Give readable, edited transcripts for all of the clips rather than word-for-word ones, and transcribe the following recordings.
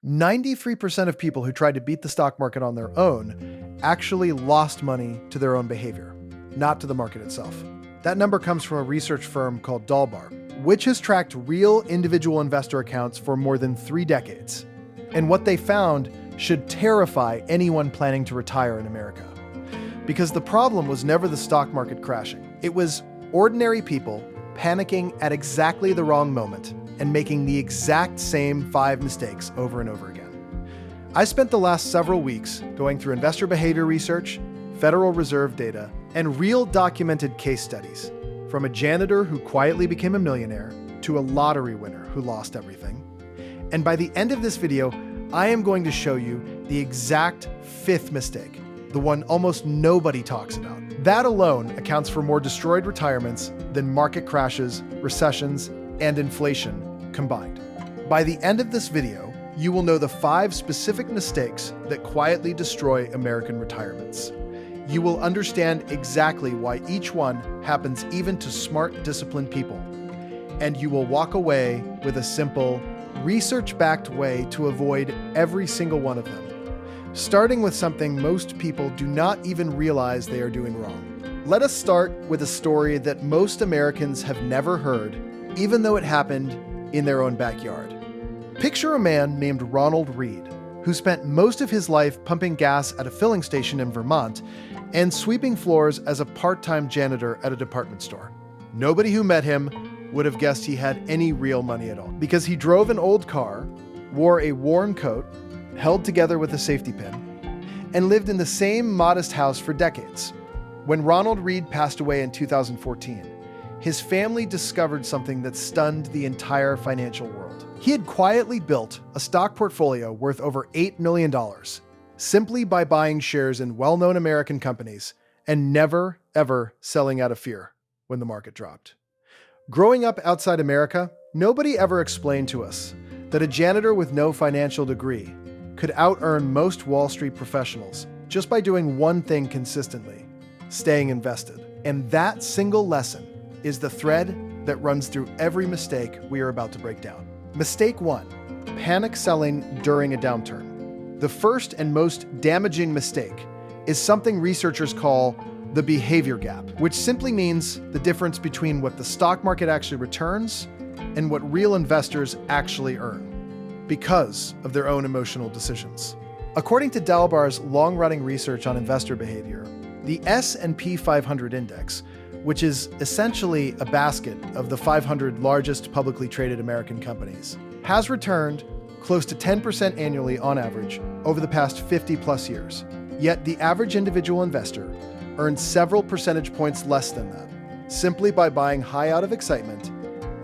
93% of people who tried to beat the stock market on their own actually lost money to their own behavior, not to the market itself. That number comes from a research firm called Dalbar, which has tracked real individual investor accounts for more than 3 decades. And what they found should terrify anyone planning to retire in America. Because the problem was never the stock market crashing. It was ordinary people panicking at exactly the wrong moment and making the exact same 5 mistakes over and over again. I spent the last several weeks going through investor behavior research, Federal Reserve data, and real documented case studies, from a janitor who quietly became a millionaire to a lottery winner who lost everything. And by the end of this video, I am going to show you the exact 5th mistake, the one almost nobody talks about. That alone accounts for more destroyed retirements than market crashes, recessions, and inflation combined. By the end of this video, you will know the 5 specific mistakes that quietly destroy American retirements. You will understand exactly why each one happens even to smart, disciplined people. And you will walk away with a simple, research-backed way to avoid every single one of them. Starting with something most people do not even realize they are doing wrong. Let us start with a story that most Americans have never heard, even though it happened in their own backyard. Picture a man named Ronald Reed, who spent most of his life pumping gas at a filling station in Vermont and sweeping floors as a part-time janitor at a department store. Nobody who met him would have guessed he had any real money at all, because he drove an old car, wore a worn coat, held together with a safety pin, and lived in the same modest house for decades. When Ronald Reed passed away in 2014, his family discovered something that stunned the entire financial world. He had quietly built a stock portfolio worth over $8 million, simply by buying shares in well-known American companies and never, ever selling out of fear when the market dropped. Growing up outside America, nobody ever explained to us that a janitor with no financial degree could out-earn most Wall Street professionals just by doing one thing consistently: staying invested. And that single lesson is the thread that runs through every mistake we are about to break down. Mistake 1: panic selling during a downturn. The first and most damaging mistake is something researchers call the behavior gap, which simply means the difference between what the stock market actually returns and what real investors actually earn because of their own emotional decisions. According to Dalbar's long-running research on investor behavior, the S&P 500 index, which is essentially a basket of the 500 largest publicly traded American companies, has returned close to 10% annually on average over the past 50+ years. Yet the average individual investor earns several percentage points less than that, simply by buying high out of excitement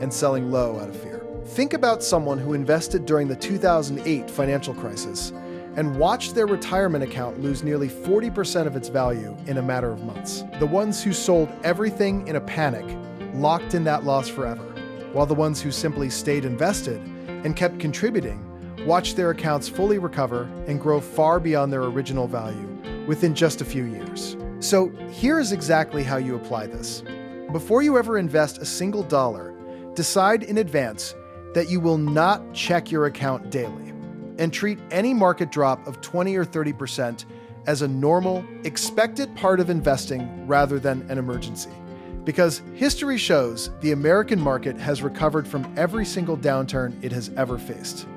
and selling low out of fear. Think about someone who invested during the 2008 financial crisis and watched their retirement account lose nearly 40% of its value in a matter of months. The ones who sold everything in a panic locked in that loss forever, while the ones who simply stayed invested and kept contributing watched their accounts fully recover and grow far beyond their original value within just a few years. So here's exactly how you apply this. Before you ever invest a single dollar, decide in advance that you will not check your account daily and treat any market drop of 20 or 30% as a normal, expected part of investing rather than an emergency. Because history shows the American market has recovered from every single downturn it has ever faced.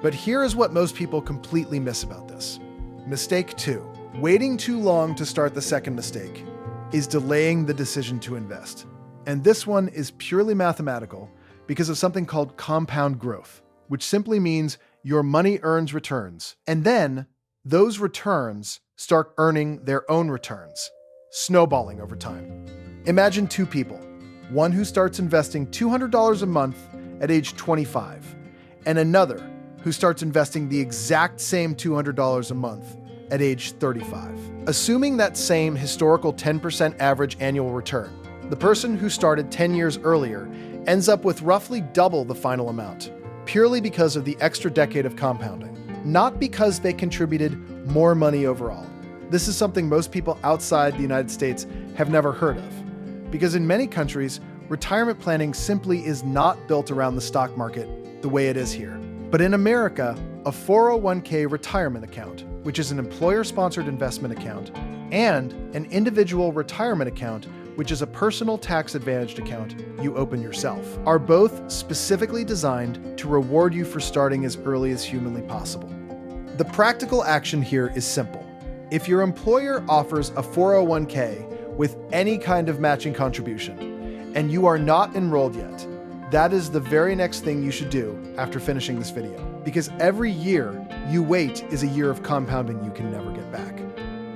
But here is what most people completely miss about this. Mistake 2: waiting too long to start the second mistake is delaying the decision to invest. And this one is purely mathematical because of something called compound growth, which simply means your money earns returns, and then those returns start earning their own returns, snowballing over time. Imagine 2 people, one who starts investing $200 a month at age 25, and another who starts investing the exact same $200 a month at age 35. Assuming that same historical 10% average annual return, the person who started 10 years earlier ends up with roughly double the final amount, purely because of the extra decade of compounding, not because they contributed more money overall. This is something most people outside the United States have never heard of, because in many countries, retirement planning simply is not built around the stock market the way it is here. But in America, a 401k retirement account, which is an employer-sponsored investment account, and an individual retirement account, which is a personal tax-advantaged account you open yourself, are both specifically designed to reward you for starting as early as humanly possible. The practical action here is simple. If your employer offers a 401k with any kind of matching contribution, and you are not enrolled yet, that is the very next thing you should do after finishing this video, because every year you wait is a year of compounding you can never get back.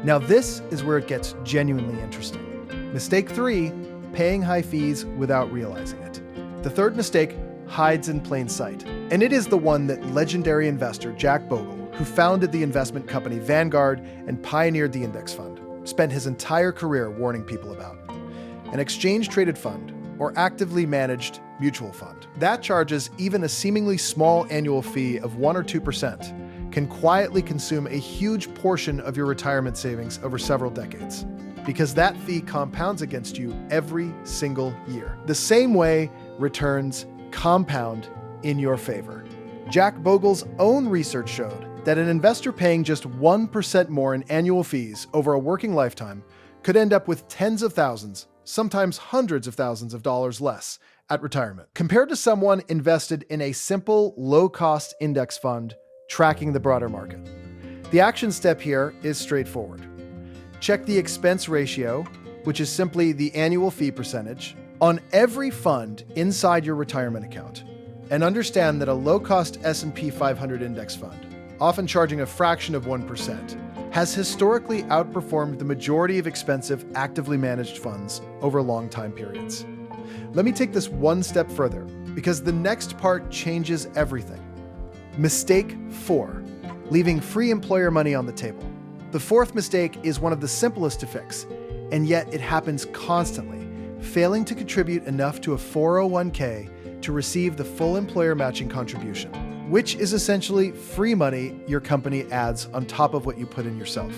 Now this is where it gets genuinely interesting. Mistake 3, paying high fees without realizing it. The third mistake hides in plain sight, and it is the one that legendary investor Jack Bogle, who founded the investment company Vanguard and pioneered the index fund, spent his entire career warning people about. An exchange-traded fund, or actively managed mutual fund, that charges even a seemingly small annual fee of 1 or 2%, can quietly consume a huge portion of your retirement savings over several decades, because that fee compounds against you every single year. The same way returns compound in your favor. Jack Bogle's own research showed that an investor paying just 1% more in annual fees over a working lifetime could end up with tens of thousands, sometimes hundreds of thousands of dollars less at retirement, compared to someone invested in a simple, low-cost index fund tracking the broader market. The action step here is straightforward. Check the expense ratio, which is simply the annual fee percentage, on every fund inside your retirement account, and understand that a low-cost S&P 500 index fund, often charging a fraction of 1%, has historically outperformed the majority of expensive, actively managed funds over long time periods. Let me take this one step further, because the next part changes everything. Mistake 4, leaving free employer money on the table. The fourth mistake is one of the simplest to fix, and yet it happens constantly, failing to contribute enough to a 401k to receive the full employer matching contribution, which is essentially free money your company adds on top of what you put in yourself.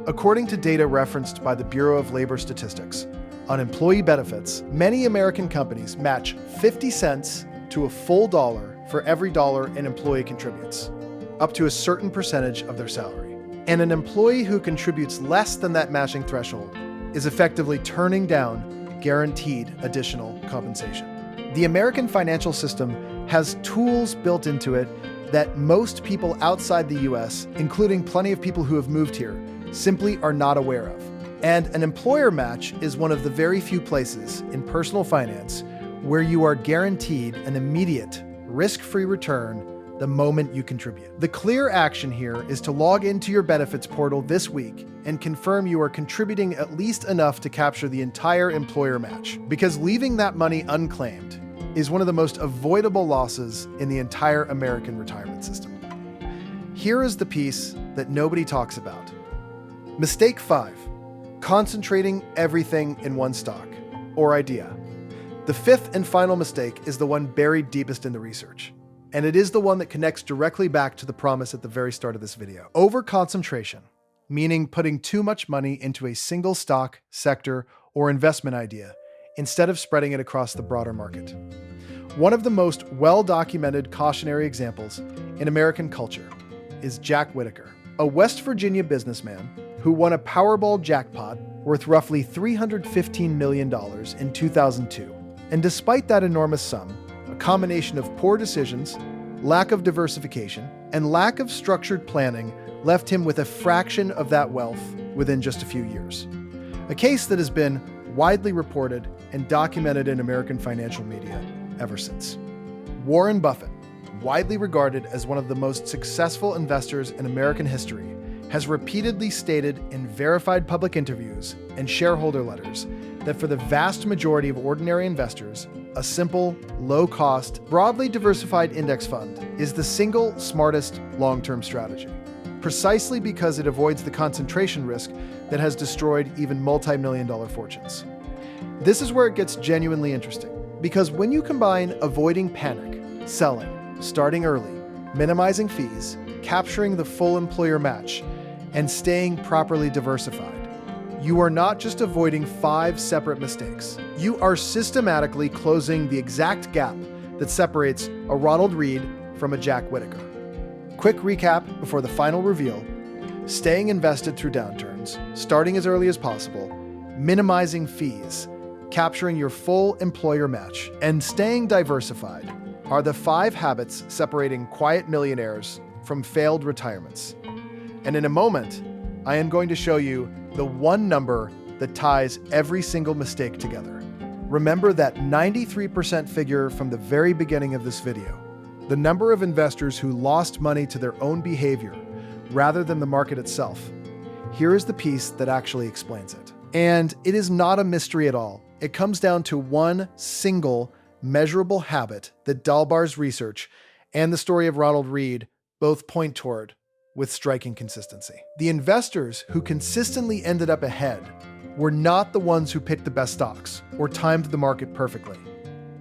According to data referenced by the Bureau of Labor Statistics, on employee benefits, many American companies match 50 cents to a full dollar for every dollar an employee contributes, up to a certain percentage of their salary. And an employee who contributes less than that matching threshold is effectively turning down guaranteed additional compensation. The American financial system has tools built into it that most people outside the US, including plenty of people who have moved here, simply are not aware of. And an employer match is one of the very few places in personal finance where you are guaranteed an immediate, risk-free return the moment you contribute. The clear action here is to log into your benefits portal this week and confirm you are contributing at least enough to capture the entire employer match, because leaving that money unclaimed is one of the most avoidable losses in the entire American retirement system. Here is the piece that nobody talks about. Mistake 5, concentrating everything in one stock or idea. The fifth and final mistake is the one buried deepest in the research, and it is the one that connects directly back to the promise at the very start of this video. Overconcentration, meaning putting too much money into a single stock, sector, or investment idea instead of spreading it across the broader market. One of the most well-documented cautionary examples in American culture is Jack Whittaker, a West Virginia businessman who won a Powerball jackpot worth roughly $315 million in 2002. And despite that enormous sum, a combination of poor decisions, lack of diversification, and lack of structured planning left him with a fraction of that wealth within just a few years. A case that has been widely reported and documented in American financial media ever since. Warren Buffett, widely regarded as one of the most successful investors in American history, has repeatedly stated in verified public interviews and shareholder letters that for the vast majority of ordinary investors, a simple, low-cost, broadly diversified index fund is the single smartest long-term strategy, precisely because it avoids the concentration risk that has destroyed even multi-million-dollar fortunes. This is where it gets genuinely interesting, because when you combine avoiding panic, selling, starting early, minimizing fees, capturing the full employer match, and staying properly diversified, you are not just avoiding 5 separate mistakes. You are systematically closing the exact gap that separates a Ronald Read from a Jack Whittaker. Quick recap before the final reveal: staying invested through downturns, starting as early as possible, minimizing fees, capturing your full employer match, and staying diversified are the 5 habits separating quiet millionaires from failed retirements. And in a moment, I am going to show you the one number that ties every single mistake together. Remember that 93% figure from the very beginning of this video, the number of investors who lost money to their own behavior rather than the market itself. Here is the piece that actually explains it. And it is not a mystery at all. It comes down to one single measurable habit that Dalbar's research and the story of Ronald Read both point toward with striking consistency. The investors who consistently ended up ahead were not the ones who picked the best stocks or timed the market perfectly.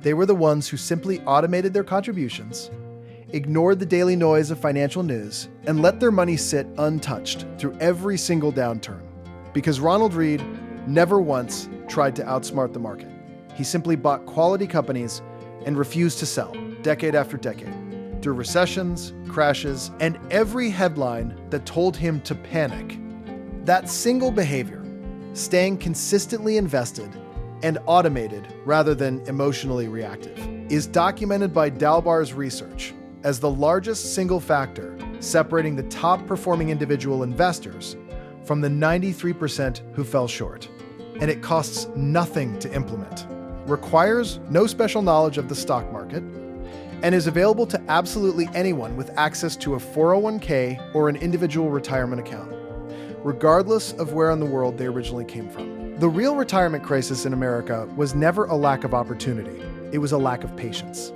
They were the ones who simply automated their contributions, ignored the daily noise of financial news, and let their money sit untouched through every single downturn. Because Ronald Read never once tried to outsmart the market. He simply bought quality companies and refused to sell, decade after decade, through recessions, crashes, and every headline that told him to panic. That single behavior, staying consistently invested and automated rather than emotionally reactive, is documented by Dalbar's research as the largest single factor separating the top-performing individual investors from the 93% who fell short. And it costs nothing to implement, requires no special knowledge of the stock market, and is available to absolutely anyone with access to a 401k or an individual retirement account, regardless of where in the world they originally came from. The real retirement crisis in America was never a lack of opportunity, it was a lack of patience.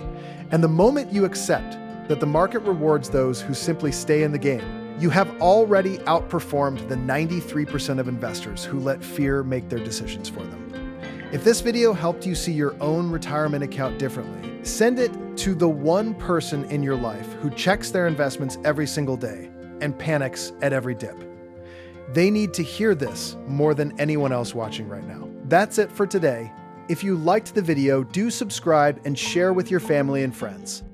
And the moment you accept that the market rewards those who simply stay in the game, you have already outperformed the 93% of investors who let fear make their decisions for them. If this video helped you see your own retirement account differently, send it to the one person in your life who checks their investments every single day and panics at every dip. They need to hear this more than anyone else watching right now. That's it for today. If you liked the video, do subscribe and share with your family and friends.